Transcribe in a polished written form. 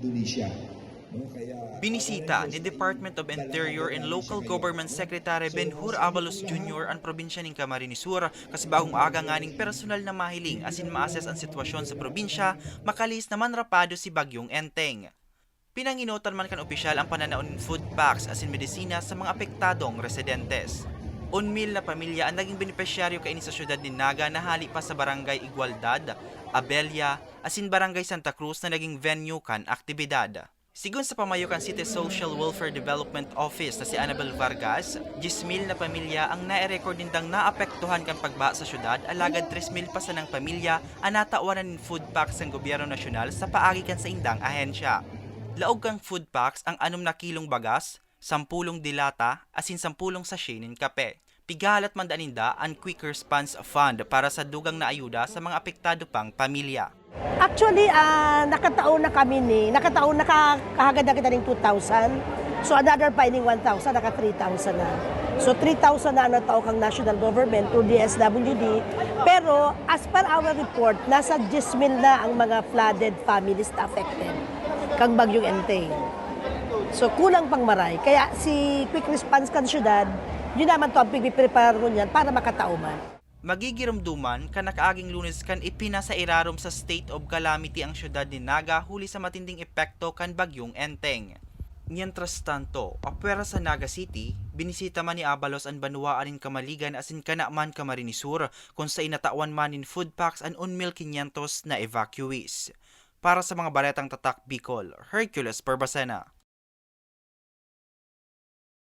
Indonesia. No? Kaya, Binisita ni Department of Interior and Local Government Secretary Benhur Avalos Jr. ang probinsya ng Camarines Sur kasi bagong aga nganing personal na mahiling asin ma-assess ang sitwasyon sa probinsya makalis naman rapado si Bagyong Enteng. Pinanginotan man kan opisyal ang pananaon ng food packs asin medisina sa mga apektadong residentes. 1,000 na pamilya ang naging benepisyaryo kaini sa syudad ni Naga na hali pa sa Barangay Igualdad, Abella, asin Barangay Santa Cruz na naging venue kan aktibidad. Sigun sa Pamayokan City Social Welfare Development Office na si Annabel Vargas, 10,000 na pamilya ang nai-record nindang naapektuhan kan pagbaha sa syudad, alagad 3,000 pa sa ng pamilya ang natawanan ng food packs ng gobyerno nasyonal sa paagi kan sa indang ahensya. Laog kang food packs ang 6 na kilong bagas, 10 dilata, asin 10 sachet ng kape. Pigalat man daninda ang Quick Response Fund para sa dugang na ayuda sa mga apektado pang pamilya. Actually, nakataon nakahagad na kita ng 2,000. So another finding 1,000, naka 3,000 na. So 3,000 na natao kang national government through DSWD. Pero as per our report, nasa 10,000 na ang mga flooded families na affected kang Bagyong Enteng. So kulang pang maray. Kaya si Quick Response kan syudad, yun naman to ang pagpiprepare niyan para makatauman. Magigiramduman kan nakaaging Lunes kan ipinasa irarom sa state of calamity ang syudad ni Naga huli sa matinding epekto kan Bagyong Enteng. Mientras tanto, apwera sa Naga City, binisita man ni Abalos ang Banwaan in Kamaligan asin Kanaman Camarines Sur kung sa inatawan man in food packs an 1,500 na evacuees. Para sa mga baretang tatak Bicol, Hercules Perbasena.